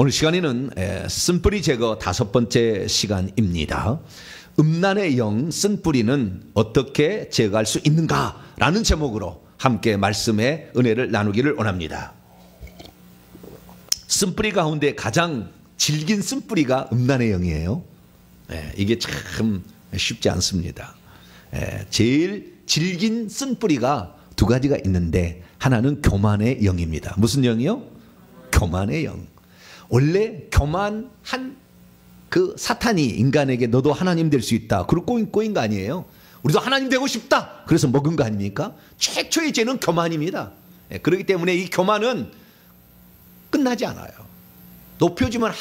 오늘 시간에는 쓴뿌리 제거 5번째 시간입니다. 음란의 영, 쓴뿌리는 어떻게 제거할 수 있는가라는 제목으로 함께 말씀의 은혜를 나누기를 원합니다. 쓴뿌리 가운데 가장 질긴 쓴뿌리가 음란의 영이에요. 이게 참 쉽지 않습니다. 제일 질긴 쓴뿌리가 두 가지가 있는데 하나는 교만의 영입니다. 무슨 영이요? 교만의 영. 원래 교만한 그 사탄이 인간에게 너도 하나님 될 수 있다. 그리고 꼬인 거 아니에요. 우리도 하나님 되고 싶다. 그래서 먹은 거 아닙니까? 최초의 죄는 교만입니다. 그렇기 때문에 이 교만은 끝나지 않아요. 높여지면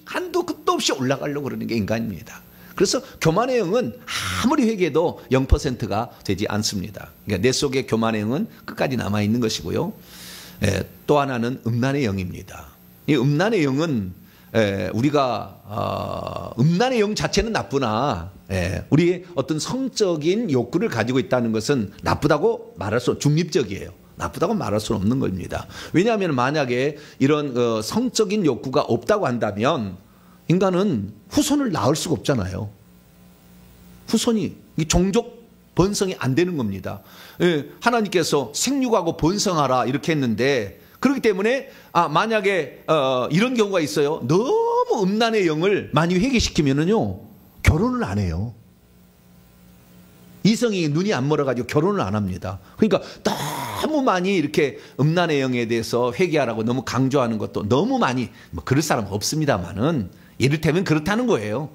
한도 끝도 없이 올라가려고 그러는 게 인간입니다. 그래서 교만의 영은 아무리 회개해도 0%가 되지 않습니다. 그러니까 내 속에 교만의 영은 끝까지 남아있는 것이고요. 또 하나는 음란의 영입니다. 이 음란의 영은 우리가 음란의 영 자체는 나쁘나 우리의 어떤 성적인 욕구를 가지고 있다는 것은 나쁘다고 말할 수 중립적이에요. 나쁘다고 말할 수는 없는 겁니다. 왜냐하면 만약에 이런 성적인 욕구가 없다고 한다면 인간은 후손을 낳을 수가 없잖아요. 후손이 종족 번성이 안 되는 겁니다. 하나님께서 생육하고 번성하라 이렇게 했는데 그렇기 때문에 만약에 이런 경우가 있어요. 너무 음란의 영을 많이 회개시키면은요 결혼을 안 해요. 이성이 눈이 안 멀어가지고 결혼을 안 합니다. 그러니까 너무 많이 이렇게 음란의 영에 대해서 회개하라고 너무 강조하는 것도 너무 많이 그럴 사람 없습니다만은 이를테면 그렇다는 거예요.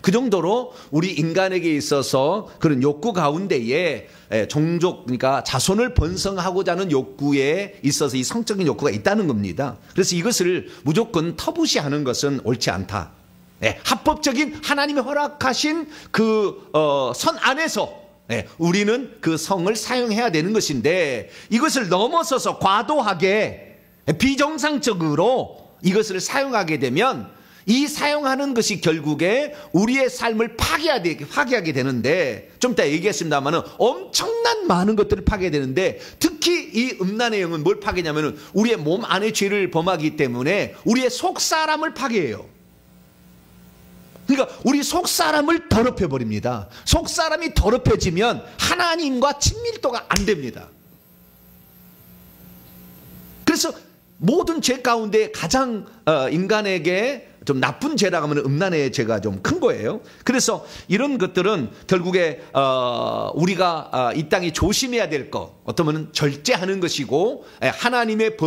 그 정도로 우리 인간에게 있어서 그런 욕구 가운데에 종족, 그러니까 자손을 번성하고자 하는 욕구에 있어서 이 성적인 욕구가 있다는 겁니다. 그래서 이것을 무조건 터부시하는 것은 옳지 않다. 합법적인 하나님이 허락하신 그 선 안에서 우리는 그 성을 사용해야 되는 것인데 이것을 넘어서서 과도하게 비정상적으로 이것을 사용하게 되면 이 사용하는 것이 결국에 우리의 삶을 파괴하게 되는데 좀 이따 얘기했습니다만 엄청난 많은 것들을 파괴되는데 특히 이 음란의 영은 뭘 파괴냐면 우리의 몸 안에 죄를 범하기 때문에 우리의 속사람을 파괴해요. 그러니까 우리 속사람을 더럽혀버립니다. 속사람이 더럽혀지면 하나님과 친밀도가 안 됩니다. 그래서 모든 죄 가운데 가장 인간에게 좀 나쁜 죄라고 하면 음란의 죄가 좀 큰 거예요. 그래서 이런 것들은 결국에 우리가 이 땅에 조심해야 될 것, 어쩌면 절제하는 것이고 하나님의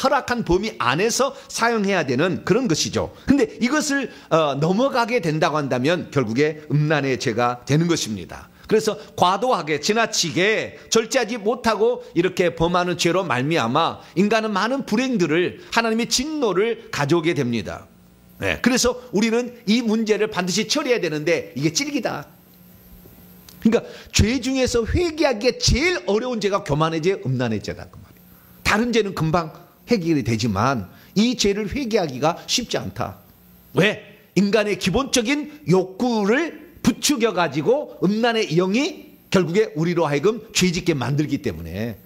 허락한 범위 안에서 사용해야 되는 그런 것이죠. 근데 이것을 넘어가게 된다고 한다면 결국에 음란의 죄가 되는 것입니다. 그래서 과도하게 지나치게 절제하지 못하고 이렇게 범하는 죄로 말미암아 인간은 많은 불행들을 하나님의 진노를 가져오게 됩니다. 그래서 우리는 이 문제를 반드시 처리해야 되는데 이게 찔기다. 그러니까 죄 중에서 회개하기에 제일 어려운 죄가 교만의 죄, 음란의 죄다 그 말이에요. 다른 죄는 금방 해결이 되지만 이 죄를 회개하기가 쉽지 않다. 왜? 인간의 기본적인 욕구를 부추겨 가지고 음란의 영이 결국에 우리로 하여금 죄짓게 만들기 때문에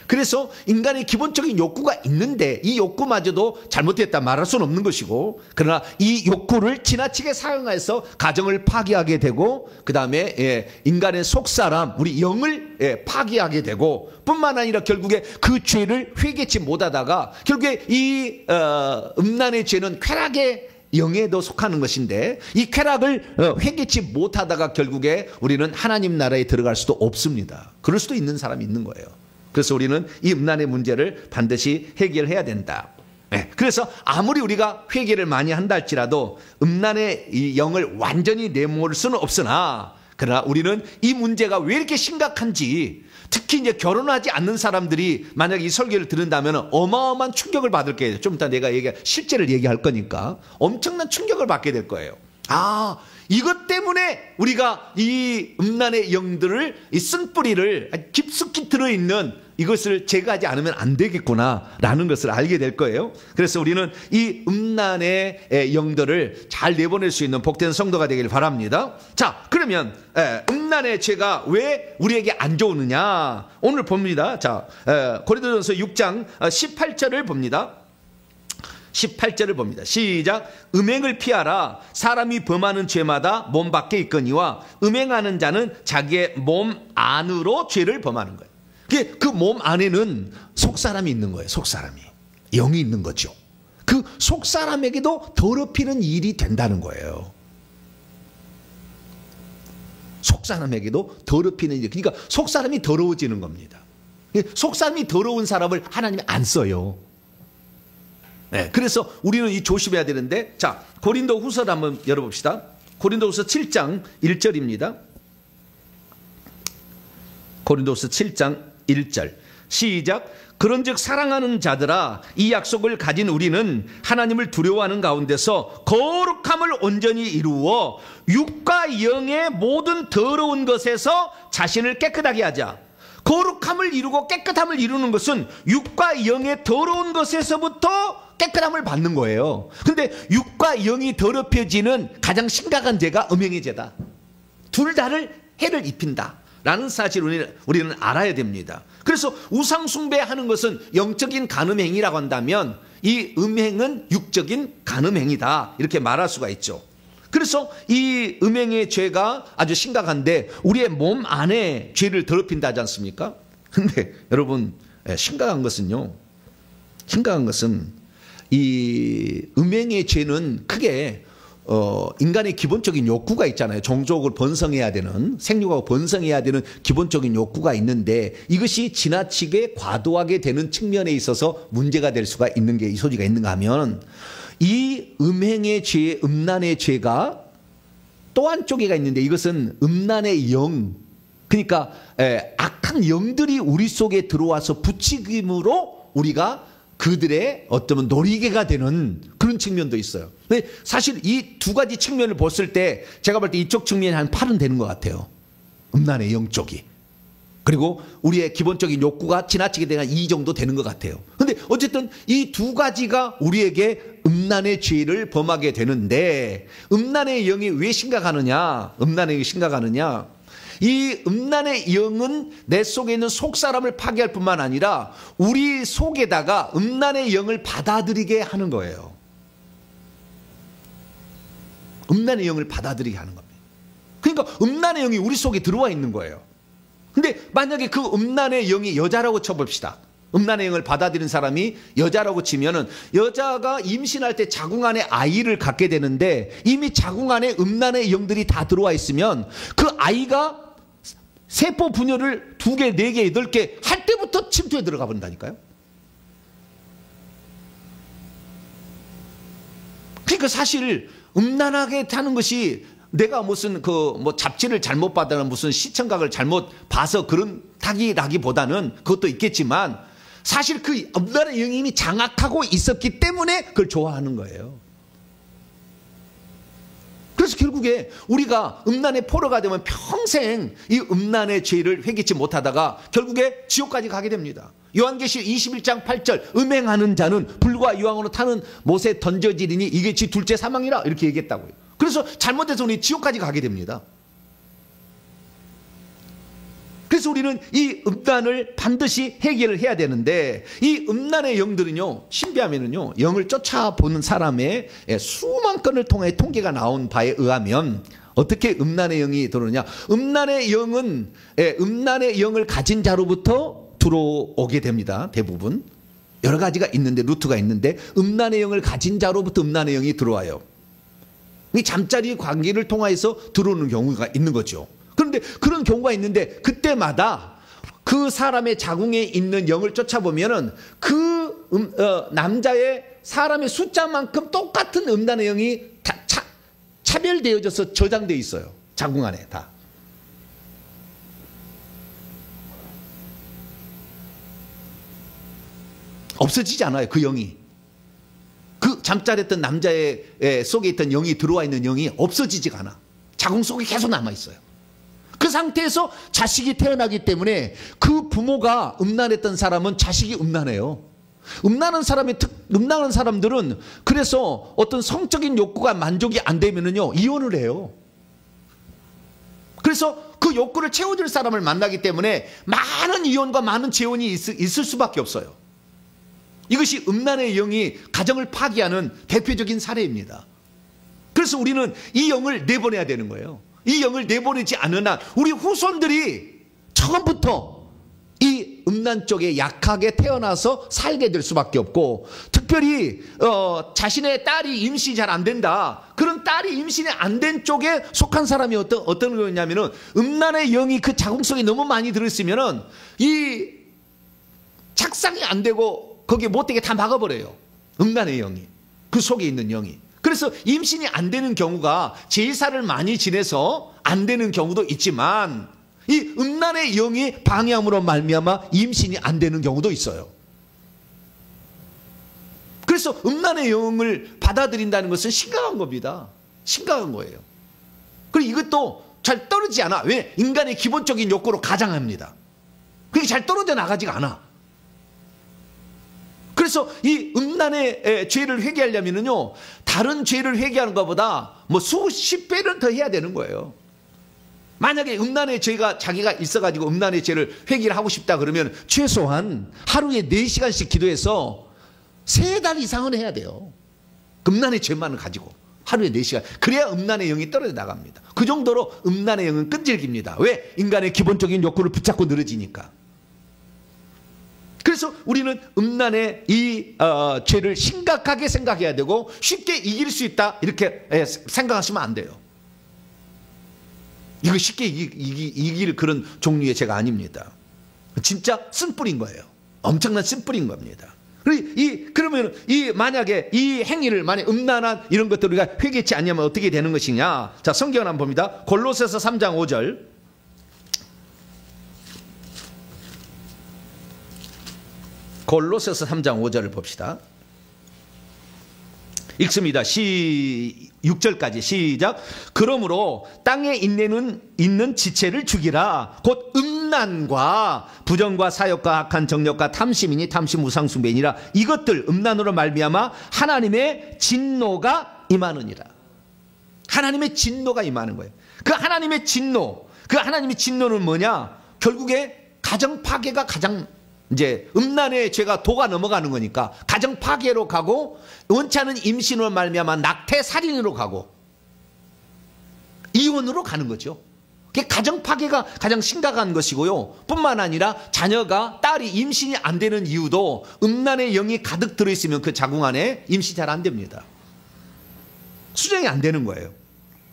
그래서 인간의 기본적인 욕구가 있는데 이 욕구마저도 잘못됐다 말할 수는 없는 것이고 그러나 이 욕구를 지나치게 사용해서 가정을 파괴하게 되고 그 다음에 인간의 속사람 우리 영을 파괴하게 되고 뿐만 아니라 결국에 그 죄를 회개치 못하다가 결국에 이 음란의 죄는 쾌락의 영에도 속하는 것인데 이 쾌락을 회개치 못하다가 결국에 우리는 하나님 나라에 들어갈 수도 없습니다. 그럴 수도 있는 사람이 있는 거예요. 그래서 우리는 이 음란의 문제를 반드시 해결해야 된다. 그래서 아무리 우리가 회개를 많이 한다 할지라도 음란의 이 영을 완전히 내몰 수는 없으나 그러나 우리는 이 문제가 왜 이렇게 심각한지 특히 이제 결혼하지 않는 사람들이 만약 이 설교를 듣는다면 어마어마한 충격을 받을 거예요. 좀 이따 내가 실제를 얘기할 거니까 엄청난 충격을 받게 될 거예요. 이것 때문에 우리가 이 음란의 영들을 이 쓴뿌리를 깊숙이 들어있는 이것을 제거하지 않으면 안 되겠구나라는 것을 알게 될 거예요. 그래서 우리는 이 음란의 영들을 잘 내보낼 수 있는 복된 성도가 되길 바랍니다. 자, 그러면 음란의 죄가 왜 우리에게 안 좋으느냐? 오늘 봅니다. 자, 고린도전서 6장 18절을 봅니다. 18절을 봅니다. 시작. 음행을 피하라. 사람이 범하는 죄마다 몸 밖에 있거니와 음행하는 자는 자기의 몸 안으로 죄를 범하는 거예요. 그 몸 안에는 속사람이 있는 거예요. 속사람이. 영이 있는 거죠. 그 속사람에게도 더럽히는 일이 된다는 거예요. 속사람에게도 더럽히는 일. 그러니까 속사람이 더러워지는 겁니다. 속사람이 더러운 사람을 하나님이 안 써요. 네, 그래서 우리는 이 조심해야 되는데, 자, 고린도 후서를 한번 열어봅시다. 고린도 후서 7장 1절입니다. 고린도 후서 7장 1절. 시작. 그런즉 사랑하는 자들아, 이 약속을 가진 우리는 하나님을 두려워하는 가운데서 거룩함을 온전히 이루어 육과 영의 모든 더러운 것에서 자신을 깨끗하게 하자. 거룩함을 이루고 깨끗함을 이루는 것은 육과 영의 더러운 것에서부터 깨끗함을 받는 거예요. 근데 육과 영이 더럽혀지는 가장 심각한 죄가 음행의 죄다. 둘 다를 해를 입힌다 라는 사실을 우리는 알아야 됩니다. 그래서 우상 숭배하는 것은 영적인 간음행위라고 한다면 이 음행은 육적인 간음행위다 이렇게 말할 수가 있죠. 그래서 이 음행의 죄가 아주 심각한데 우리의 몸 안에 죄를 더럽힌다 하지 않습니까? 근데 여러분, 심각한 것은요, 심각한 것은 이 음행의 죄는 크게 인간의 기본적인 욕구가 있잖아요. 종족을 번성해야 되는, 생육하고 번성해야 되는 기본적인 욕구가 있는데 이것이 지나치게 과도하게 되는 측면에 있어서 문제가 될 수가 있는 게 이 소지가 있는가 하면, 이 음행의 죄, 음란의 죄가 또 한쪽에가 있는데 이것은 음란의 영, 그러니까 악한 영들이 우리 속에 들어와서 부추김으로 우리가 그들의 어쩌면 놀이개가 되는 그런 측면도 있어요. 근데 사실 이 두 가지 측면을 봤을 때 제가 볼 때 이쪽 측면이 한 8은 되는 것 같아요. 음란의 영 쪽이. 그리고 우리의 기본적인 욕구가 지나치게 되면 2 정도 되는 것 같아요. 근데 어쨌든 이 두 가지가 우리에게 음란의 죄를 범하게 되는데, 음란의 영이 왜 심각하느냐? 음란의 영이 심각하느냐? 이 음란의 영은 내 속에 있는 속사람을 파괴할 뿐만 아니라 우리 속에다가 음란의 영을 받아들이게 하는 거예요. 음란의 영을 받아들이게 하는 겁니다. 그러니까 음란의 영이 우리 속에 들어와 있는 거예요. 근데 만약에 그 음란의 영이 여자라고 쳐봅시다. 음란의 영을 받아들인 사람이 여자라고 치면은 여자가 임신할 때 자궁 안에 아이를 갖게 되는데 이미 자궁 안에 음란의 영들이 다 들어와 있으면 그 아이가 세포 분열을 2개, 4개, 8개 할 때부터 침투에 들어가 버린다니까요. 그러니까 사실 음란하게 타는 것이 내가 무슨 잡지를 잘못 받아는 무슨 시청각을 잘못 봐서 그런 탁이라기보다는 그것도 있겠지만 사실 그 음란의 영이 이미 장악하고 있었기 때문에 그걸 좋아하는 거예요. 그래서 결국에 우리가 음란의 포로가 되면 평생 이 음란의 죄를 회개치 못하다가 결국에 지옥까지 가게 됩니다. 요한계시록 21장 8절 음행하는 자는 불과 유황으로 타는 못에 던져지리니 이게 지 둘째 사망이라 이렇게 얘기했다고요. 그래서 잘못해서 우리 지옥까지 가게 됩니다. 그래서 우리는 이 음란을 반드시 해결을 해야 되는데 이 음란의 영들은요, 신비하면은요, 영을 쫓아보는 사람의 수만 건을 통해 통계가 나온 바에 의하면 어떻게 음란의 영이 들어오느냐? 음란의 영은 음란의 영을 가진 자로부터 들어오게 됩니다. 대부분 여러 가지가 있는데 루트가 있는데 음란의 영을 가진 자로부터 음란의 영이 들어와요. 이 잠자리 관계를 통해서 들어오는 경우가 있는 거죠. 그런데 그런 경우가 있는데 그때마다 그 사람의 자궁에 있는 영을 쫓아보면은 그 남자의 사람의 숫자만큼 똑같은 음란의 영이 차별되어져서 저장되어 있어요. 자궁 안에 다. 없어지지 않아요. 그 영이. 그 잠자리했던 남자의 속에 있던 영이 들어와 있는 영이 없어지지가 않아. 자궁 속에 계속 남아있어요. 그 상태에서 자식이 태어나기 때문에 그 부모가 음란했던 사람은 자식이 음란해요. 음란한 사람들은 그래서 어떤 성적인 욕구가 만족이 안 되면은요, 이혼을 해요. 그래서 그 욕구를 채워줄 사람을 만나기 때문에 많은 이혼과 많은 재혼이 있을 수밖에 없어요. 이것이 음란의 영이 가정을 파괴하는 대표적인 사례입니다. 그래서 우리는 이 영을 내보내야 되는 거예요. 이 영을 내보내지 않은 한 우리 후손들이 처음부터 이 음란 쪽에 약하게 태어나서 살게 될 수밖에 없고, 특별히 자신의 딸이 임신이 잘 안 된다, 그런 딸이 임신이 안 된 쪽에 속한 사람이 어떤 거냐면은 음란의 영이 그 자궁 속에 너무 많이 들어있으면은 이 착상이 안 되고 거기에 못되게 다 막아버려요. 음란의 영이, 그 속에 있는 영이. 그래서 임신이 안 되는 경우가 제사를 많이 지내서 안 되는 경우도 있지만, 이 음란의 영이 방해함으로 말미암아 임신이 안 되는 경우도 있어요. 그래서 음란의 영을 받아들인다는 것은 심각한 겁니다. 심각한 거예요. 그리고 이것도 잘 떨어지지 않아. 왜? 인간의 기본적인 욕구로 가장합니다. 그게 잘 떨어져 나가지가 않아. 그래서 이 음란의 죄를 회개하려면요, 다른 죄를 회개하는 것보다 뭐 수십 배는 더 해야 되는 거예요. 만약에 음란의 죄가 자기가 있어가지고 음란의 죄를 회개를 하고 싶다 그러면 최소한 하루에 4시간씩 기도해서 3달 이상은 해야 돼요. 음란의 죄만을 가지고 하루에 4시간. 그래야 음란의 영이 떨어져 나갑니다. 그 정도로 음란의 영은 끈질깁니다. 왜? 인간의 기본적인 욕구를 붙잡고 늘어지니까. 그래서 우리는 음란의 이 죄를 심각하게 생각해야 되고, 쉽게 이길 수 있다 이렇게 생각하시면 안 돼요. 이거 쉽게 이길 그런 종류의 죄가 아닙니다. 진짜 쓴뿌린 거예요. 엄청난 쓴뿌린 겁니다. 그러면 만약에 이 행위를, 만약 음란한 이런 것들을 우리가 회개치 않냐면 어떻게 되는 것이냐? 자, 성경을 한번 봅니다. 골로새서 3장 5절. 골로새서 3장 5절을 봅시다. 읽습니다. 6절까지 시작. 그러므로 땅에 있는 지체를 죽이라. 곧 음란과 부정과 사욕과 악한 정욕과 탐심이니 탐심 우상숭배니라. 이것들 음란으로 말미암아 하나님의 진노가 임하느니라. 하나님의 진노가 임하는 거예요. 그 하나님의 진노는 뭐냐? 결국에 가정 파괴가 가장, 이제 음란의 죄가 도가 넘어가는 거니까 가정 파괴로 가고, 원치 않은 임신으로 말미암아 낙태 살인으로 가고 이혼으로 가는 거죠. 그게 가정 파괴가 가장 심각한 것이고요. 뿐만 아니라 자녀가, 딸이 임신이 안 되는 이유도 음란의 영이 가득 들어있으면 그 자궁 안에 임신이 잘 안 됩니다. 수정이 안 되는 거예요.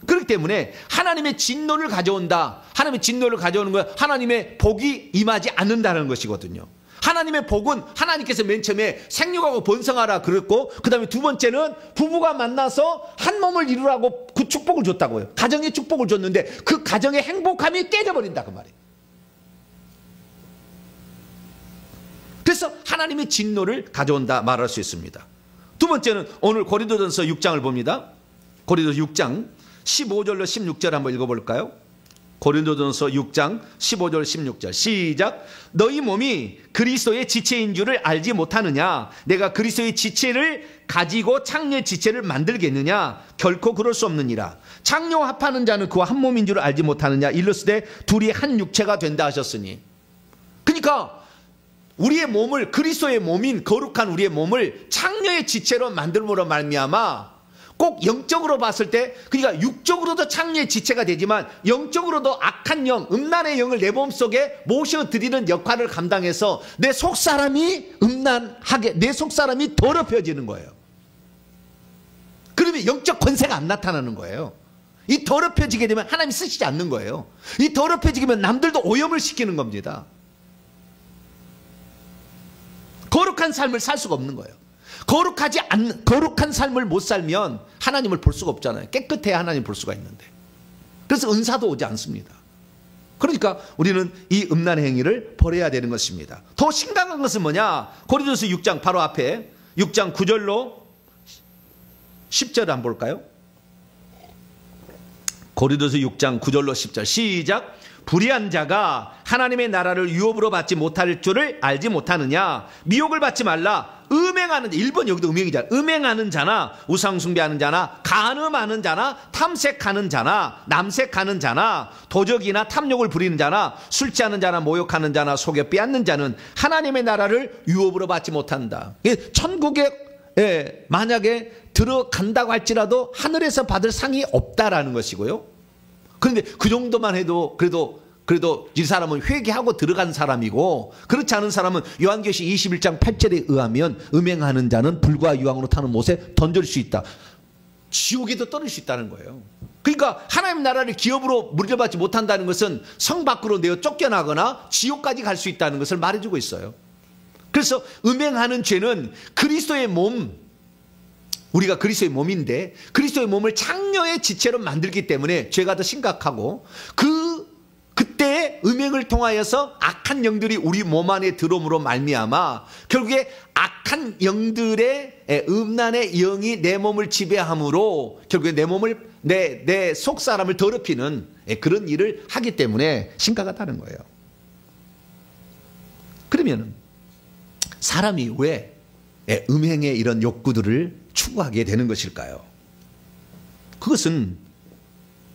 그렇기 때문에 하나님의 진노를 가져온다. 하나님의 진노를 가져오는 건 하나님의 복이 임하지 않는다는 것이거든요. 하나님의 복은 하나님께서 맨 처음에 생육하고 번성하라 그랬고, 그 다음에 두 번째는 부부가 만나서 한 몸을 이루라고 그 축복을 줬다고요. 가정의 축복을 줬는데 그 가정의 행복함이 깨져버린다 그 말이에요. 그래서 하나님의 진노를 가져온다 말할 수 있습니다. 두 번째는 오늘 고린도전서 6장을 봅니다. 고린도서 6장 15절로 16절 한번 읽어볼까요? 고린도전서 6장 15절 16절 시작. 너희 몸이 그리스도의 지체인 줄을 알지 못하느냐? 내가 그리스도의 지체를 가지고 창녀의 지체를 만들겠느냐? 결코 그럴 수 없느니라. 창녀와 합하는 자는 그와 한 몸인 줄을 알지 못하느냐? 일러스되 둘이 한 육체가 된다 하셨으니. 그러니까 우리의 몸을, 그리스도의 몸인 거룩한 우리의 몸을 창녀의 지체로 만들므로 말미암아 꼭 영적으로 봤을 때, 그러니까 육적으로도 창녀의 지체가 되지만 영적으로도 악한 영, 음란의 영을 내 몸속에 모셔드리는 역할을 감당해서 내 속사람이 음란하게, 내 속사람이 더럽혀지는 거예요. 그러면 영적 권세가 안 나타나는 거예요. 이 더럽혀지게 되면 하나님이 쓰시지 않는 거예요. 이 더럽혀지게 되면 남들도 오염을 시키는 겁니다. 거룩한 삶을 살 수가 없는 거예요. 거룩한 삶을 못 살면 하나님을 볼 수가 없잖아요. 깨끗해야 하나님을 볼 수가 있는데. 그래서 은사도 오지 않습니다. 그러니까 우리는 이 음란의 행위를 버려야 되는 것입니다. 더 심각한 것은 뭐냐? 고린도서 6장 바로 앞에 6장 9절로 10절을 한번 볼까요? 고린도서 6장 9절로 10절 시작. 불의한 자가 하나님의 나라를 유업으로 받지 못할 줄을 알지 못하느냐. 미혹을 받지 말라. 음행하는 자, 1번 여기도 음행이잖아. 음행하는 자나 우상 숭배하는 자나 간음하는 자나 탐색하는 자나 남색하는 자나 도적이나 탐욕을 부리는 자나 술 취하는 자나 모욕하는 자나 속여 빼앗는 자는 하나님의 나라를 유업으로 받지 못한다. 천국에 만약에 들어간다고 할지라도 하늘에서 받을 상이 없다라는 것이고요. 그런데 그 정도만 해도 그래도 이 사람은 회개하고 들어간 사람이고, 그렇지 않은 사람은 요한계시 21장 8절에 의하면 음행하는 자는 불과 유황으로 타는 못에 던질 수 있다. 지옥에도 떨어질 수 있다는 거예요. 그러니까 하나님 나라를 기업으로 물려받지 못한다는 것은 성 밖으로 내어 쫓겨나거나 지옥까지 갈 수 있다는 것을 말해주고 있어요. 그래서 음행하는 죄는 그리스도의 몸, 우리가 그리스도의 몸인데 그리스도의 몸을 장녀의 지체로 만들기 때문에 죄가 더 심각하고, 그때 음행을 통하여서 악한 영들이 우리 몸 안에 들어옴으로 말미암아 결국에 악한 영들의 음란의 영이 내 몸을 지배함으로 결국에 내 몸을 내 속사람을 더럽히는 그런 일을 하기 때문에 심각하다는 거예요. 그러면 사람이 왜 음행의 이런 욕구들을 추구하게 되는 것일까요? 그것은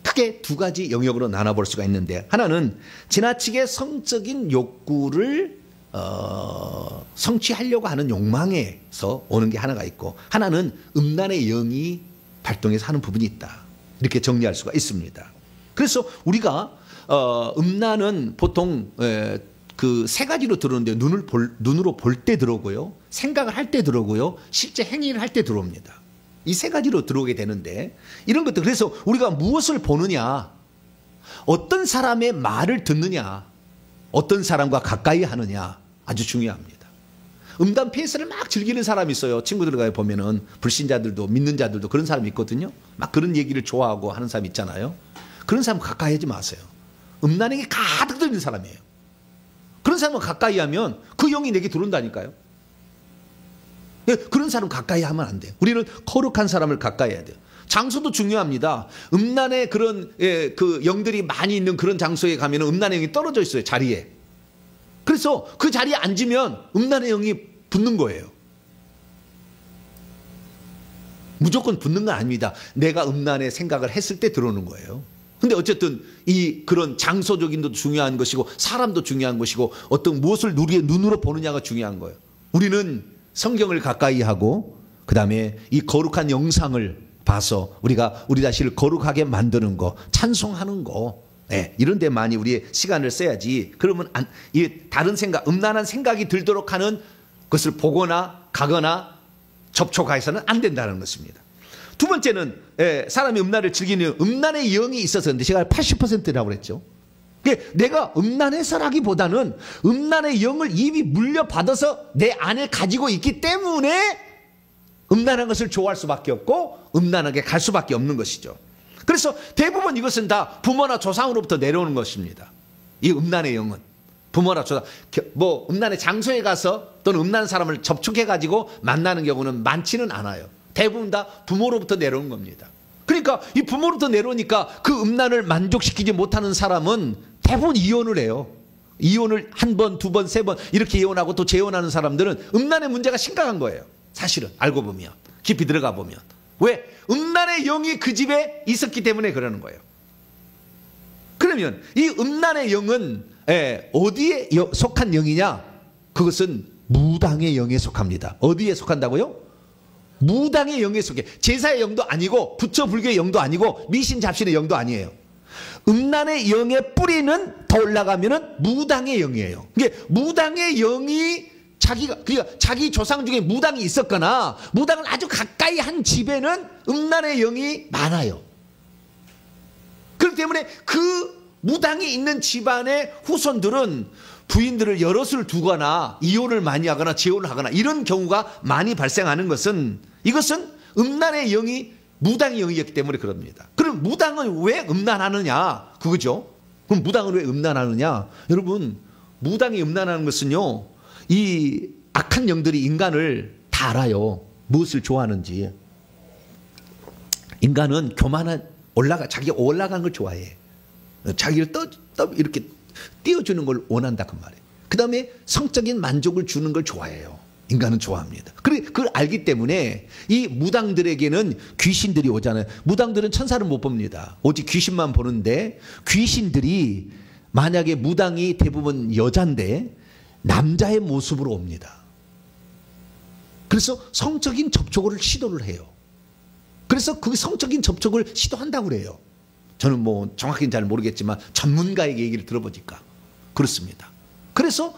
크게 두 가지 영역으로 나눠볼 수가 있는데, 하나는 지나치게 성적인 욕구를 성취하려고 하는 욕망에서 오는 게 하나가 있고, 하나는 음란의 영이 발동해서 하는 부분이 있다. 이렇게 정리할 수가 있습니다. 그래서 우리가 음란은 보통 그 세 가지로 들어오는데, 눈으로 볼 때 들어오고요, 생각을 할 때 들어오고요, 실제 행위를 할 때 들어옵니다. 이 세 가지로 들어오게 되는데, 이런 것들, 그래서 우리가 무엇을 보느냐, 어떤 사람의 말을 듣느냐, 어떤 사람과 가까이 하느냐, 아주 중요합니다. 음담 페이스를 막 즐기는 사람이 있어요. 친구들과 보면은 불신자들도 믿는 자들도 그런 사람이 있거든요. 막 그런 얘기를 좋아하고 하는 사람 있잖아요. 그런 사람 가까이 하지 마세요. 음란에게 가득 들리는 사람이에요. 그런 사람과 가까이 하면 그 영이 내게 들어온다니까요. 그런 사람 가까이 하면 안 돼요. 우리는 거룩한 사람을 가까이 해야 돼요. 장소도 중요합니다. 음란의 그런 그 영들이 많이 있는 그런 장소에 가면 음란의 영이 떨어져 있어요, 자리에. 그래서 그 자리에 앉으면 음란의 영이 붙는 거예요. 무조건 붙는 건 아닙니다. 내가 음란의 생각을 했을 때 들어오는 거예요. 근데 어쨌든 이 그런 장소적인 것도 중요한 것이고, 사람도 중요한 것이고, 어떤 무엇을 우리의 눈으로 보느냐가 중요한 거예요. 우리는 성경을 가까이 하고, 그 다음에 이 거룩한 영상을 봐서 우리가 우리 자신을 거룩하게 만드는 거, 찬송하는 거, 이런 데 많이 우리의 시간을 써야지. 그러면 이 다른 생각, 음란한 생각이 들도록 하는 것을 보거나 가거나 접촉해서는 안 된다는 것입니다. 두 번째는 사람이 음란을 즐기는 음란의 영이 있어서, 그런데 제가 80%라고 그랬죠. 내가 음란해서라기보다는 음란의 영을 이미 물려받아서 내 안에 가지고 있기 때문에 음란한 것을 좋아할 수밖에 없고 음란하게 갈 수밖에 없는 것이죠. 그래서 대부분 이것은 다 부모나 조상으로부터 내려오는 것입니다. 이 음란의 영은 부모나 조상, 뭐 음란의 장소에 가서 또는 음란한 사람을 접촉해가지고 만나는 경우는 많지는 않아요. 대부분 다 부모로부터 내려온 겁니다. 그러니까 이 부모로부터 내려오니까 그 음란을 만족시키지 못하는 사람은 대부분 이혼을 해요. 이혼을 한 번, 두 번, 세 번 이렇게 이혼하고 또 재혼하는 사람들은 음란의 문제가 심각한 거예요. 사실은 알고 보면, 깊이 들어가 보면. 왜? 음란의 영이 그 집에 있었기 때문에 그러는 거예요. 그러면 이 음란의 영은 어디에 속한 영이냐? 그것은 무당의 영에 속합니다. 어디에 속한다고요? 무당의 영에 속해. 제사의 영도 아니고 부처 불교의 영도 아니고 미신 잡신의 영도 아니에요. 음란의 영의 뿌리는 더 올라가면은 무당의 영이에요. 이게 무당의 영이 그러니까 자기 조상 중에 무당이 있었거나 무당을 아주 가까이 한 집에는 음란의 영이 많아요. 그렇기 때문에 그 무당이 있는 집안의 후손들은 부인들을 여럿을 두거나 이혼을 많이 하거나 재혼을 하거나 이런 경우가 많이 발생하는 것은, 이것은 음란의 영이 무당의 영이었기 때문에 그럽니다. 그럼 무당은 왜 음란하느냐? 그거죠. 그럼 무당은 왜 음란하느냐? 여러분, 무당이 음란하는 것은요, 이 악한 영들이 인간을 다 알아요. 무엇을 좋아하는지. 인간은 교만한 자기 올라간 걸 좋아해. 자기를 이렇게 띄워주는 걸 원한다 그 말이에요. 그 다음에 성적인 만족을 주는 걸 좋아해요. 인간은 좋아합니다. 그걸 알기 때문에 이 무당들에게는 귀신들이 오잖아요. 무당들은 천사를 못 봅니다. 오직 귀신만 보는데, 귀신들이 만약에 무당이 대부분 여잔데 남자의 모습으로 옵니다. 그래서 성적인 접촉을 시도를 해요. 그래서 그 성적인 접촉을 시도한다고 그래요. 저는 뭐 정확히는 잘 모르겠지만 전문가에게 얘기를 들어보니까 그렇습니다. 그래서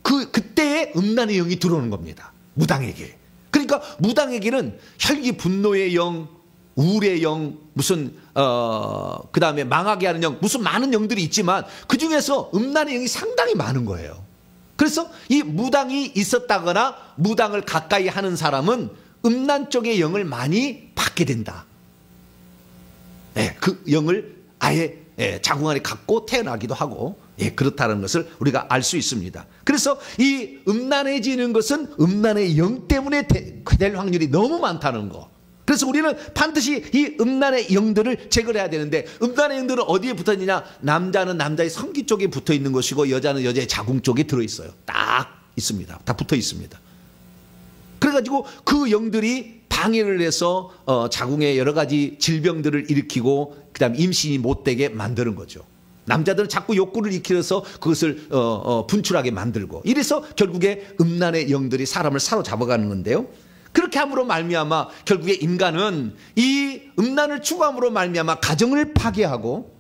그때에 음란의 영이 들어오는 겁니다. 무당에게. 그러니까 무당에게는 혈기 분노의 영, 우울의 영, 무슨 그 다음에 망하게 하는 영, 무슨 많은 영들이 있지만 그 중에서 음란의 영이 상당히 많은 거예요. 그래서 이 무당이 있었다거나 무당을 가까이 하는 사람은 음란 쪽의 영을 많이 받게 된다. 네, 그 영을 아예 자궁 안에 갖고 태어나기도 하고, 그렇다는 것을 우리가 알 수 있습니다. 그래서 이 음란해지는 것은 음란의 영 때문에 될 확률이 너무 많다는 거. 그래서 우리는 반드시 이 음란의 영들을 제거를 해야 되는데, 음란의 영들은 어디에 붙어 있느냐? 남자는 남자의 성기 쪽에 붙어 있는 것이고 여자는 여자의 자궁 쪽에 들어 있어요. 딱 있습니다. 다 붙어 있습니다. 그래가지고 그 영들이 방해를 해서 자궁에 여러 가지 질병들을 일으키고 그다음 임신이 못되게 만드는 거죠. 남자들은 자꾸 욕구를 일으켜서 그것을 분출하게 만들고, 이래서 결국에 음란의 영들이 사람을 사로잡아가는 건데요. 그렇게 함으로 말미암아 결국에 인간은 이 음란을 추구함으로 말미암아 가정을 파괴하고,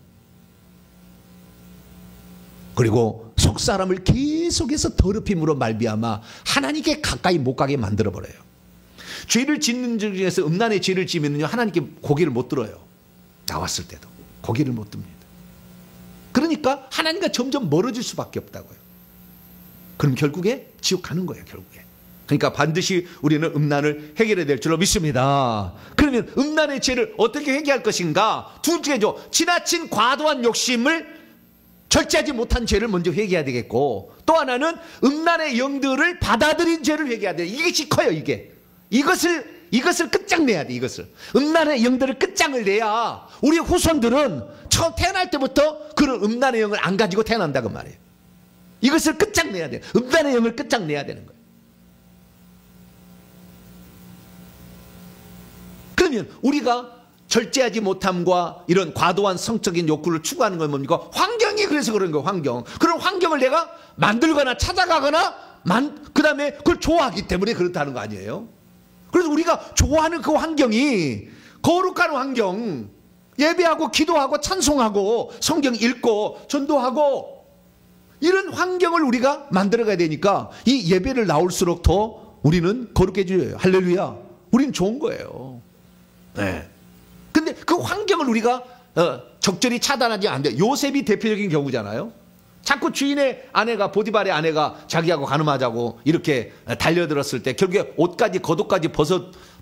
그리고 속사람을 계속해서 더럽힘으로 말미암아 하나님께 가까이 못 가게 만들어버려요. 죄를 짓는 중에서 음란의 죄를 지으면요, 하나님께 고개를 못 들어요. 나왔을 때도 고개를 못 듭니다. 그러니까 하나님과 점점 멀어질 수밖에 없다고요. 그럼 결국에 지옥 가는 거예요, 결국에. 그러니까 반드시 우리는 음란을 해결해야 될 줄로 믿습니다. 그러면 음란의 죄를 어떻게 회개할 것인가? 둘째죠, 지나친 과도한 욕심을 절제하지 못한 죄를 먼저 회개해야 되겠고, 또 하나는 음란의 영들을 받아들인 죄를 회개해야 돼요. 이것이 커요, 이게. 이것을 끝장내야 돼, 이것을. 음란의 영들을 끝장을 내야 우리 후손들은 처음 태어날 때부터 그런 음란의 영을 안 가지고 태어난다고 말이에요. 이것을 끝장내야 돼요. 음란의 영을 끝장내야 되는 거예요. 그러면 우리가 절제하지 못함과 이런 과도한 성적인 욕구를 추구하는 건 뭡니까? 환경이 그래서 그런 거예요, 환경. 그런 환경을 내가 만들거나 찾아가거나 그 다음에 그걸 좋아하기 때문에 그렇다는 거 아니에요? 그래서 우리가 좋아하는 그 환경이 거룩한 환경, 예배하고 기도하고 찬송하고 성경 읽고 전도하고 이런 환경을 우리가 만들어가야 되니까 이 예배를 나올수록 더 우리는 거룩해져요. 할렐루야. 우리는 좋은 거예요. 네. 근데 그 환경을 우리가 적절히 차단하지 안 돼요. 요셉이 대표적인 경우잖아요. 자꾸 주인의 아내가, 보디발의 아내가 자기하고 가늠하자고 이렇게 달려들었을 때 결국에 옷까지 겉옷까지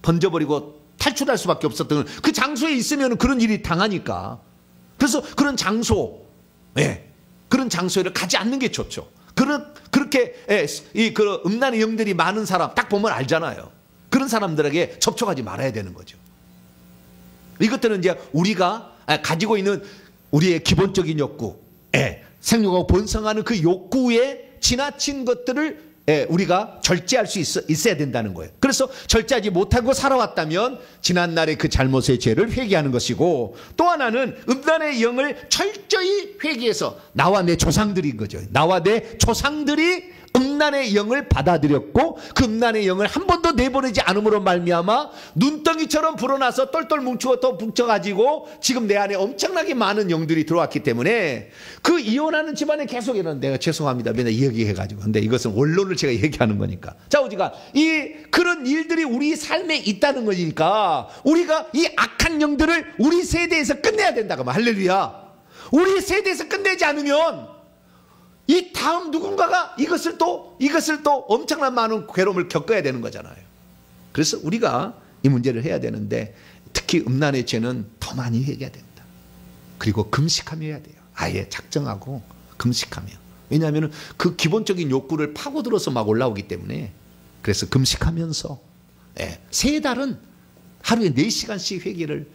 번져버리고 탈출할 수밖에 없었던, 그 장소에 있으면 그런 일이 당하니까. 그래서 그런 장소, 그런 장소를 가지 않는 게 좋죠. 그렇게 그 음란의 영들이 많은 사람 딱 보면 알잖아요. 그런 사람들에게 접촉하지 말아야 되는 거죠. 이것들은 이제 우리가 가지고 있는 우리의 기본적인 욕구, 생육하고 번성하는 그 욕구에 지나친 것들을 우리가 절제할 수 있어야 된다는 거예요. 그래서 절제하지 못하고 살아왔다면 지난날의 그 잘못의 죄를 회개하는 것이고, 또 하나는 음란의 영을 철저히 회개해서 나와 내 조상들인 거죠. 나와 내 조상들이 음란의 영을 받아들였고 그 음란의 영을 한 번도 내보내지 않음으로 말미암아 눈덩이처럼 불어나서 똘똘 뭉쳐가지고 지금 내 안에 엄청나게 많은 영들이 들어왔기 때문에 그 이혼하는 집안에 계속 이런, 내가 죄송합니다 맨날 얘기해가지고, 근데 이것은 원론을 제가 얘기하는 거니까. 자, 우리가 그런 일들이 우리 삶에 있다는 거니까 우리가 이 악한 영들을 우리 세대에서 끝내야 된다고 말. 할렐루야. 우리 세대에서 끝내지 않으면 이 다음 누군가가 이것을 또 엄청난 많은 괴로움을 겪어야 되는 거잖아요. 그래서 우리가 이 문제를 해야 되는데, 특히 음란의 죄는 더 많이 해야 된다. 그리고 금식하며 해야 돼요. 아예 작정하고 금식하며. 왜냐하면 그 기본적인 욕구를 파고들어서 막 올라오기 때문에. 그래서 금식하면서 3달은 하루에 4시간씩 회개를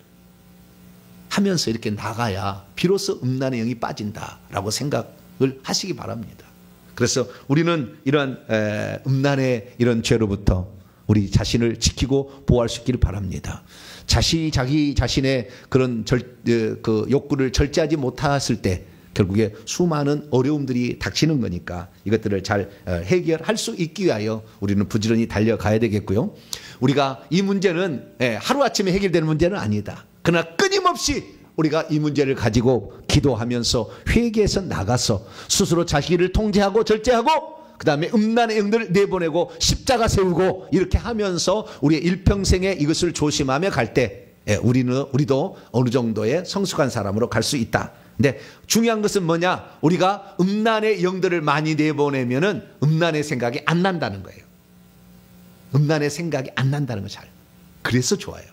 하면서 이렇게 나가야 비로소 음란의 영이 빠진다라고 생각을 하시기 바랍니다. 그래서 우리는 이러한 음란의 이런 죄로부터 우리 자신을 지키고 보호할 수 있기를 바랍니다. 자기 자신의 그런 그 욕구를 절제하지 못했을 때 결국에 수많은 어려움들이 닥치는 거니까 이것들을 잘 해결할 수 있기 위하여 우리는 부지런히 달려가야 되겠고요. 우리가 이 문제는 하루아침에 해결되는 문제는 아니다. 그러나 끊임없이 우리가 이 문제를 가지고 기도하면서 회개해서 나가서 스스로 자기를 통제하고 절제하고 그 다음에 음란의 영들을 내보내고 십자가 세우고 이렇게 하면서 우리의 일평생에 이것을 조심하며 갈 때 우리도 어느 정도의 성숙한 사람으로 갈 수 있다. 근데 중요한 것은 뭐냐? 우리가 음란의 영들을 많이 내보내면은 음란의 생각이 안 난다는 거예요. 음란의 생각이 안 난다는 거 잘. 그래서 좋아요.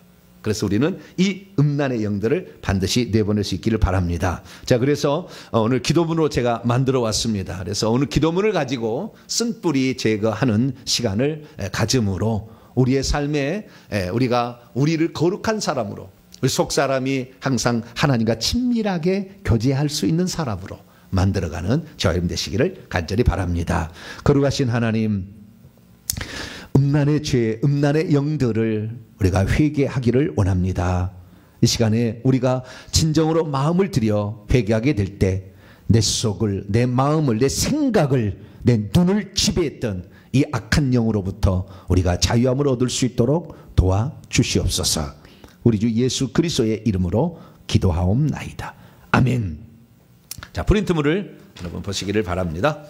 그래서 우리는 이 음란의 영들을 반드시 내보낼 수 있기를 바랍니다. 자, 그래서 오늘 기도문으로 제가 만들어 왔습니다. 그래서 오늘 기도문을 가지고 쓴뿌리 제거하는 시간을 가짐으로 우리의 삶에 우리가 우리를 거룩한 사람으로 우리 속 사람이 항상 하나님과 친밀하게 교제할 수 있는 사람으로 만들어가는 저와 여러분 되시기를 간절히 바랍니다. 거룩하신 하나님, 음란의 죄, 음란의 영들을 우리가 회개하기를 원합니다. 이 시간에 우리가 진정으로 마음을 들여 회개하게 될 때 내 속을, 내 마음을, 내 생각을, 내 눈을 지배했던 이 악한 영으로부터 우리가 자유함을 얻을 수 있도록 도와주시옵소서. 우리 주 예수 그리스도의 이름으로 기도하옵나이다. 아멘. 자, 프린트물을 여러분 보시기를 바랍니다.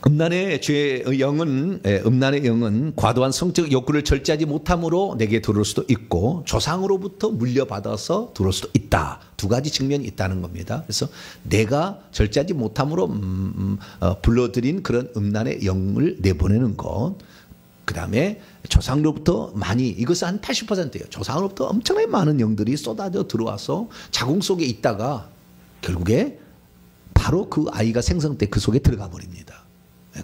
음란의 죄의 영은 과도한 성적 욕구를 절제하지 못함으로 내게 들어올 수도 있고 조상으로부터 물려받아서 들어올 수도 있다. 두 가지 측면이 있다는 겁니다. 그래서 내가 절제하지 못함으로 불러들인 그런 음란의 영을 내보내는 것, 그 다음에 조상으로부터 많이, 이것은 한 80%예요. 조상으로부터 엄청나게 많은 영들이 쏟아져 들어와서 자궁 속에 있다가 결국에 바로 그 아이가 생성 때 그 속에 들어가 버립니다.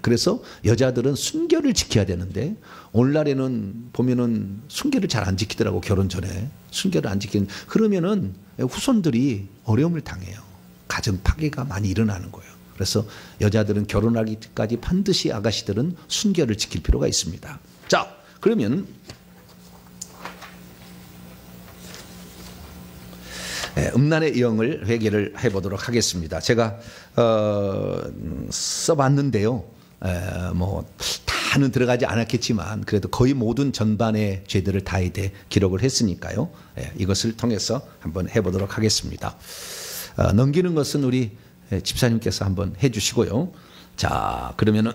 그래서 여자들은 순결을 지켜야 되는데 오늘날에는 보면은 순결을 잘 안 지키더라고. 결혼 전에 순결을 안 지키는, 그러면은 후손들이 어려움을 당해요. 가정 파괴가 많이 일어나는 거예요. 그래서 여자들은 결혼하기까지 반드시 아가씨들은 순결을 지킬 필요가 있습니다. 자, 그러면 음란의 영을 회개를 해보도록 하겠습니다. 제가 써봤는데요. 뭐 다는 들어가지 않았겠지만 그래도 거의 모든 전반의 죄들을 다 이제 기록을 했으니까요. 이것을 통해서 한번 해보도록 하겠습니다. 넘기는 것은 우리 집사님께서 한번 해주시고요. 자, 그러면은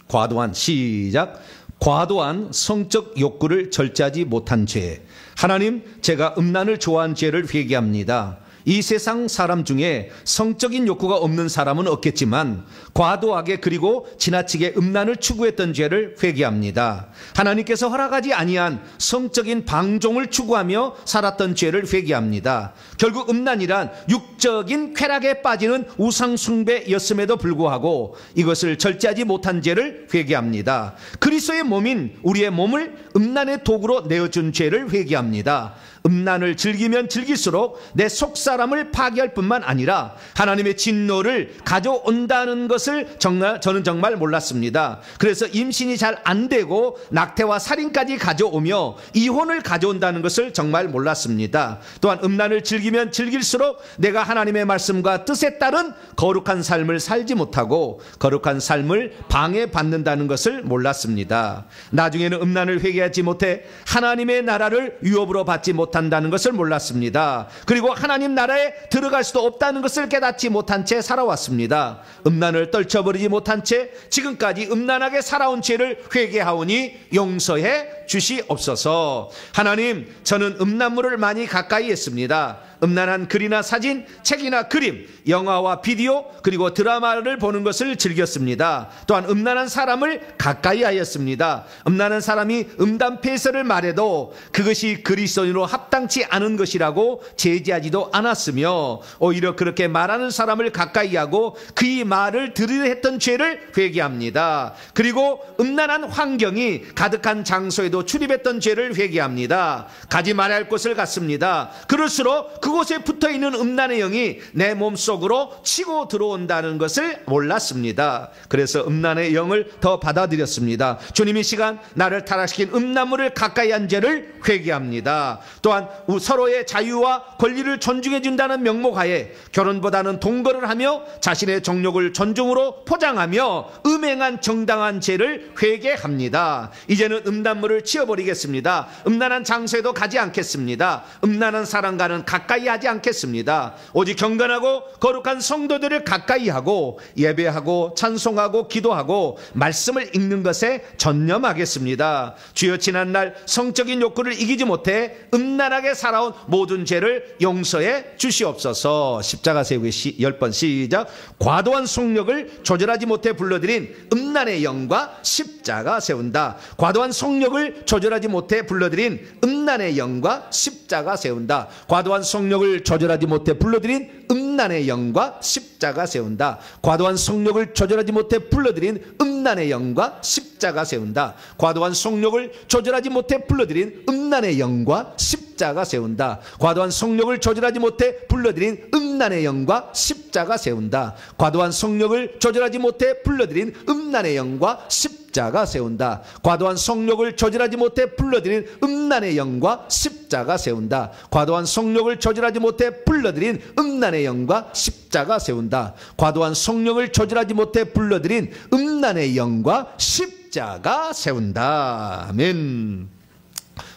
과도한, 시작. 과도한 성적 욕구를 절제하지 못한 죄. 하나님, 제가 음란을 좋아한 죄를 회개합니다. 이 세상 사람 중에 성적인 욕구가 없는 사람은 없겠지만 과도하게 그리고 지나치게 음란을 추구했던 죄를 회개합니다. 하나님께서 허락하지 아니한 성적인 방종을 추구하며 살았던 죄를 회개합니다. 결국 음란이란 육적인 쾌락에 빠지는 우상 숭배였음에도 불구하고 이것을 절제하지 못한 죄를 회개합니다. 그리스도의 몸인 우리의 몸을 음란의 도구로 내어준 죄를 회개합니다. 음란을 즐기면 즐길수록 내 속사람을 파괴할 뿐만 아니라 하나님의 진노를 가져온다는 것을 저는 정말 몰랐습니다. 그래서 임신이 잘 안 되고 낙태와 살인까지 가져오며 이혼을 가져온다는 것을 정말 몰랐습니다. 또한 음란을 즐기면 즐길수록 내가 하나님의 말씀과 뜻에 따른 거룩한 삶을 살지 못하고 거룩한 삶을 방해받는다는 것을 몰랐습니다. 나중에는 음란을 회개하지 못해 하나님의 나라를 유업으로 받지 못한다는 것을 몰랐습니다. 그리고 하나님 나라에 들어갈 수도 없다는 것을 깨닫지 못한 채 살아왔습니다. 음란을 떨쳐버리지 못한 채 지금까지 음란하게 살아온 죄를 회개하오니 용서해 주시옵소서. 하나님, 저는 음란물을 많이 가까이 했습니다. 음란한 글이나 사진, 책이나 그림, 영화와 비디오, 그리고 드라마를 보는 것을 즐겼습니다. 또한 음란한 사람을 가까이 하였습니다. 음란한 사람이 음담패설을 말해도 그것이 그리스도인으로 합당치 않은 것이라고 제지하지도 않았으며 오히려 그렇게 말하는 사람을 가까이 하고 그의 말을 들으려 했던 죄를 회개합니다. 그리고 음란한 환경이 가득한 장소에도 곳에도 출입했던 죄를 회개합니다. 가지 말아야 할 곳을 갔습니다. 그럴수록 그곳에 붙어있는 음란의 영이 내 몸속으로 치고 들어온다는 것을 몰랐습니다. 그래서 음란의 영을 더 받아들였습니다. 주님 이 시간 나를 타락시킨 음란물을 가까이 한 죄를 회개합니다. 또한 서로의 자유와 권리를 존중해 준다는 명목하에 결혼보다는 동거를 하며 자신의 정욕을 존중으로 포장하며 음행한 정당한 죄를 회개합니다. 이제는 음란물을 치워버리겠습니다. 음란한 장소에도 가지 않겠습니다. 음란한 사람과는 가까이 하지 않겠습니다. 오직 경건하고 거룩한 성도들을 가까이 하고 예배하고 찬송하고 기도하고 말씀을 읽는 것에 전념하겠습니다. 주여 지난날 성적인 욕구를 이기지 못해 음란하게 살아온 모든 죄를 용서해 주시옵소서. 십자가 세우기 10번 시작. 과도한 속력을 조절하지 못해 불러들인 음란의 영과 십자가 세운다. 과도한 속력을 조절하지 못해 불러들인 음란의 영과 십자가 세운다. 과도한 속력을 조절하지 못해 불러들인 음란의 영과 십자가 세운다. 과도한 속력을 조절하지 못해 불러들인 음란의 영과 십자가 세운다. 과도한 속력을 조절하지 못해 불러들인 음란의 영과 십자가 세운다. 과도한 속력을 조절하지 못해 불러들인 음란의 영과 십자가 세운다. 과도한 속력을 조절하지 못해 불러들인 음란의 영과 십자가 세운다. 과도한 속력을 조절하지 못해 불러들인 음란의 영과 십자가 세운다. 과도한 속력을 조절하지 못해 불러들인 음란의 영과 십자가 세운다. 과도한 속력을 조절하지 못해 불러들인 음란의 영과 십자가 세운다. 아멘.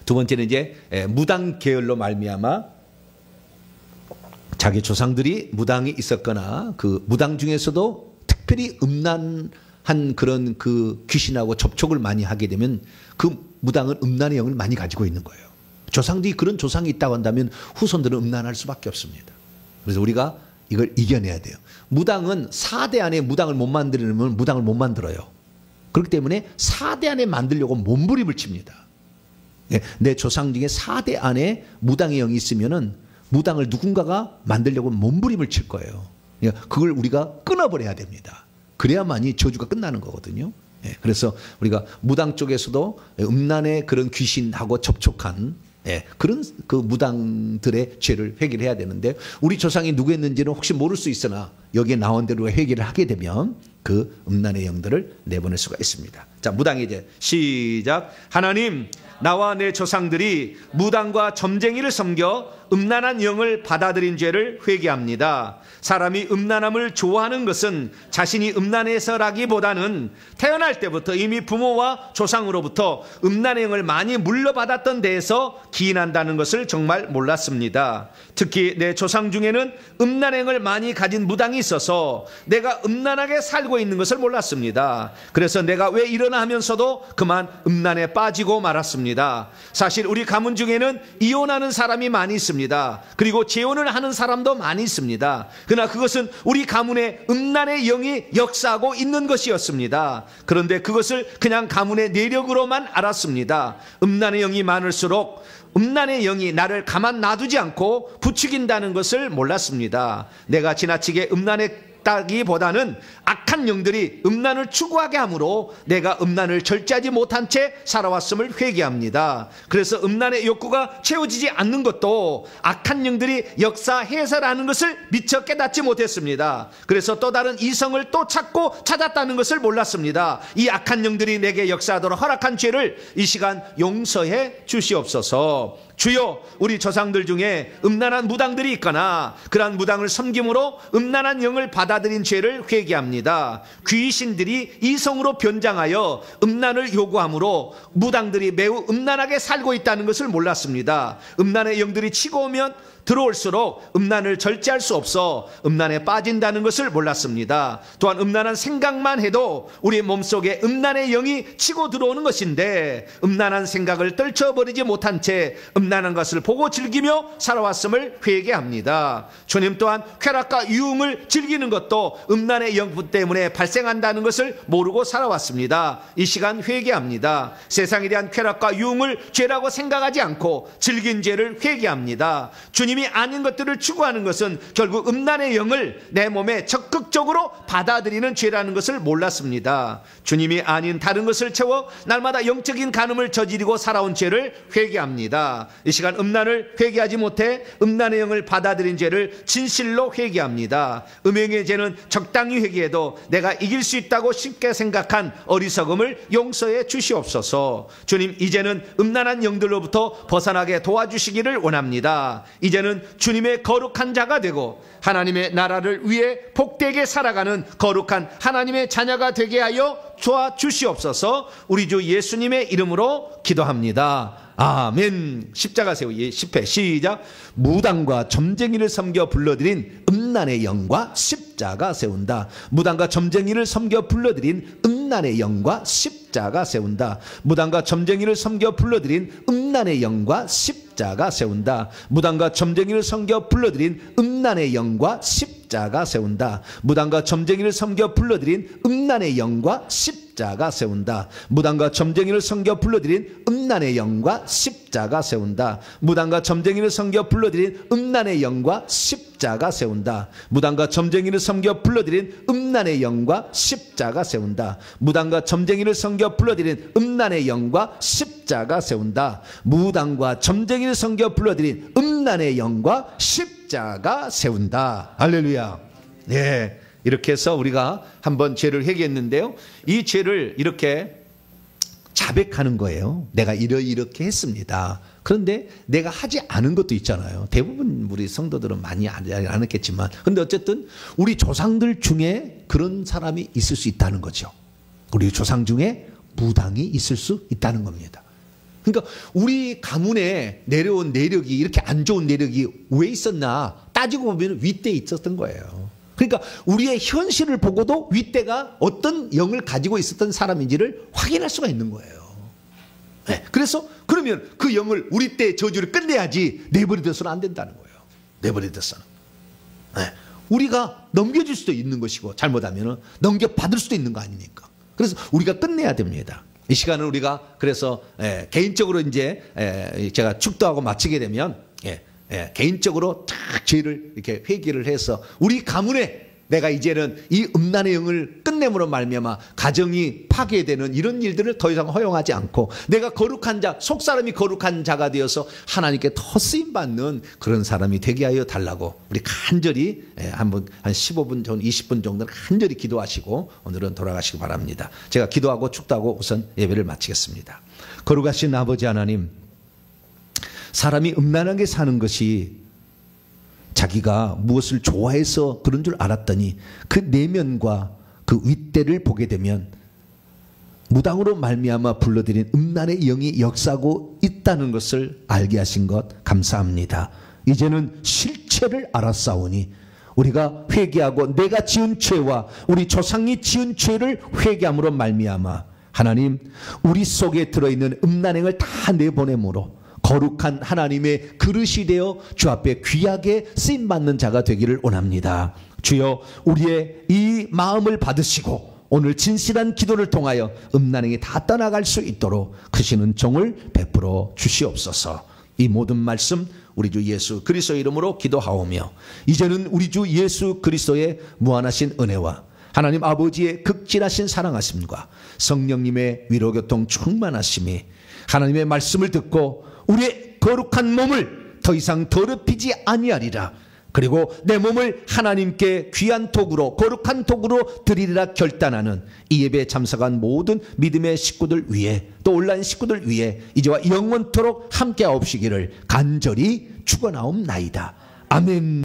두 번째는 이제 무당 계열로 말미암아 자기 조상들이 무당이 있었거나 그 무당 중에서도 특별히 음란한 그런 그 귀신하고 접촉을 많이 하게 되면 그 무당은 음란의 영을 많이 가지고 있는 거예요. 조상들이 그런 조상이 있다고 한다면 후손들은 음란할 수밖에 없습니다. 그래서 우리가 이걸 이겨내야 돼요. 무당은 4대 안에 무당을 못 만들려면 무당을 못 만들어요. 그렇기 때문에 4대 안에 만들려고 몸부림을 칩니다. 내 조상 중에 4대 안에 무당의 영이 있으면은 무당을 누군가가 만들려고 몸부림을 칠 거예요. 그걸 우리가 끊어버려야 됩니다. 그래야만이 저주가 끝나는 거거든요. 그래서 우리가 무당 쪽에서도 음란의 그런 귀신하고 접촉한 그런 그 무당들의 죄를 회개해야 되는데 우리 조상이 누구였는지는 혹시 모를 수 있으나 여기에 나온 대로 회개를 하게 되면 그 음란의 영들을 내보낼 수가 있습니다. 자, 무당의 이제 시작. 하나님, 나와 내 조상들이 무당과 점쟁이를 섬겨 음란한 영을 받아들인 죄를 회개합니다. 사람이 음란함을 좋아하는 것은 자신이 음란해서라기보다는 태어날 때부터 이미 부모와 조상으로부터 음란의 영을 많이 물려받았던 데에서 기인한다는 것을 정말 몰랐습니다. 특히 내 조상 중에는 음란의 영을 많이 가진 무당이 있어서 내가 음란하게 살고 있는 것을 몰랐습니다. 그래서 내가 왜 이러나 하면서도 그만 음란에 빠지고 말았습니다. 사실 우리 가문 중에는 이혼하는 사람이 많이 있습니다. 그리고 재혼을 하는 사람도 많이 있습니다. 그러나 그것은 우리 가문에 음란의 영이 역사하고 있는 것이었습니다. 그런데 그것을 그냥 가문의 내력으로만 알았습니다. 음란의 영이 많을수록 음란의 영이 나를 가만 놔두지 않고 부추긴다는 것을 몰랐습니다. 내가 지나치게 음란했다기보다는 악한 영들이 음란을 추구하게 하므로 내가 음란을 절제하지 못한 채 살아왔음을 회개합니다. 그래서 음란의 욕구가 채워지지 않는 것도 악한 영들이 역사 해설하는 것을 미처 깨닫지 못했습니다. 그래서 또 다른 이성을 또 찾았다는 것을 몰랐습니다. 이 악한 영들이 내게 역사하도록 허락한 죄를 이 시간 용서해 주시옵소서. 주여, 우리 조상들 중에 음란한 무당들이 있거나 그러한 무당을 섬김으로 음란한 영을 받아들인 죄를 회개합니다. 귀신들이 이성으로 변장하여 음란을 요구하므로 무당들이 매우 음란하게 살고 있다는 것을 몰랐습니다. 음란의 영들이 치고 오면 들어올수록 음란을 절제할 수 없어 음란에 빠진다는 것을 몰랐습니다. 또한 음란한 생각만 해도 우리 몸속에 음란의 영이 치고 들어오는 것인데 음란한 생각을 떨쳐버리지 못한 채 음란한 것을 보고 즐기며 살아왔음을 회개합니다. 주님 또한 쾌락과 유흥을 즐기는 것도 음란의 영 때문에 발생한다는 것을 모르고 살아왔습니다. 이 시간 회개합니다. 세상에 대한 쾌락과 유흥을 죄라고 생각하지 않고 즐긴 죄를 회개합니다. 주님이 아닌 것들을 추구하는 것은 결국 음란의 영을 내 몸에 적극 적극적으로 받아들이는 죄라는 것을 몰랐습니다. 주님이 아닌 다른 것을 채워 날마다 영적인 간음을 저지르고 살아온 죄를 회개합니다. 이 시간 음란을 회개하지 못해 음란의 영을 받아들인 죄를 진실로 회개합니다. 음행의 죄는 적당히 회개해도 내가 이길 수 있다고 쉽게 생각한 어리석음을 용서해 주시옵소서. 주님, 이제는 음란한 영들로부터 벗어나게 도와주시기를 원합니다. 이제는 주님의 거룩한 자가 되고 하나님의 나라를 위해 복되게 살아가는 거룩한 하나님의 자녀가 되게 하여 도와주시옵소서. 우리 주 예수님의 이름으로 기도합니다. 아멘. 십자가 세우 10회 시작. 무당과 점쟁이를 섬겨 불러들인 음란의 영과 십자가 세운다. 무당과 점쟁이를 섬겨 불러들인 음란의 영과 십자가 세운다. 무당과 점쟁이를 섬겨 불러들인 음란의 영과 십자가 세운다. 무당과 점쟁이를 섬겨 불러들인 음란의 영과 십자가 세운다. 무당과 점쟁이를 섬겨 불러들인 음란의 영과 십자가 세운다. 무당과 점쟁이를 섬겨 불러들인 음란의 영과 십자가 세운다. 무당과 점쟁이를 섬겨 불러들인 음란의 영과 십자가 세운다. 무당과 점쟁이를 섬겨 불러들인 음란의 영과 십자가 세운다. 무당과 점쟁이를 섬겨 불러들인 음란의 영과 십자가 세운다. 무당과 점쟁이를 섬겨 불러들인 음란의 영과 십자가 세운다. 할렐루야. 네, 이렇게 해서 우리가 한번 죄를 회개했는데요, 이 죄를 이렇게 자백하는 거예요. 내가 이렇게 했습니다. 그런데 내가 하지 않은 것도 있잖아요. 대부분 우리 성도들은 많이 안 했겠지만, 근데 어쨌든 우리 조상들 중에 그런 사람이 있을 수 있다는 거죠. 우리 조상 중에 무당이 있을 수 있다는 겁니다. 그러니까 우리 가문에 내려온 내력이, 이렇게 안 좋은 내력이 왜 있었나 따지고 보면 윗대에 있었던 거예요. 그러니까 우리의 현실을 보고도 윗대가 어떤 영을 가지고 있었던 사람인지를 확인할 수가 있는 거예요. 네, 그래서 그러면 그 영을, 우리 때의 저주를 끝내야지 내버려둬서는 안 된다는 거예요. 내버려둬서는. 네, 우리가 넘겨줄 수도 있는 것이고, 잘못하면 넘겨받을 수도 있는 거 아닙니까? 그래서 우리가 끝내야 됩니다. 이 시간은 우리가 그래서 개인적으로 이제 제가 축도하고 마치게 되면 개인적으로 딱 죄를 이렇게 회개를 해서 우리 가문에 내가 이제는 이 음란의 영을 끝냄으로 말미암아 가정이 파괴되는 이런 일들을 더 이상 허용하지 않고, 내가 거룩한 자, 속사람이 거룩한 자가 되어서 하나님께 더 쓰임받는 그런 사람이 되게 하여 달라고 우리 간절히 한 15분 정도, 20분 정도는 간절히 기도하시고 오늘은 돌아가시기 바랍니다. 제가 기도하고 축도하고 우선 예배를 마치겠습니다. 거룩하신 아버지 하나님, 사람이 음란하게 사는 것이 자기가 무엇을 좋아해서 그런 줄 알았더니 그 내면과 그 윗대를 보게 되면 무당으로 말미암아 불러들인 음란의 영이 역사하고 있다는 것을 알게 하신 것 감사합니다. 이제는 실체를 알았사오니 우리가 회개하고 내가 지은 죄와 우리 조상이 지은 죄를 회개함으로 말미암아 하나님, 우리 속에 들어있는 음란행을 다 내보내므로 거룩한 하나님의 그릇이 되어 주 앞에 귀하게 쓰임받는 자가 되기를 원합니다. 주여, 우리의 이 마음을 받으시고 오늘 진실한 기도를 통하여 음란행이 다 떠나갈 수 있도록 크시는 종을 베풀어 주시옵소서. 이 모든 말씀 우리 주 예수 그리스도의 이름으로 기도하오며, 이제는 우리 주 예수 그리스도의 무한하신 은혜와 하나님 아버지의 극진하신 사랑하심과 성령님의 위로교통 충만하심이 하나님의 말씀을 듣고 우리의 거룩한 몸을 더 이상 더럽히지 아니하리라, 그리고 내 몸을 하나님께 귀한 도구로, 거룩한 도구로 드리리라 결단하는 이 예배에 참석한 모든 믿음의 식구들 위해, 또 온라인 식구들 위해 이제와 영원토록 함께하옵시기를 간절히 축원하옵나이다. 아멘.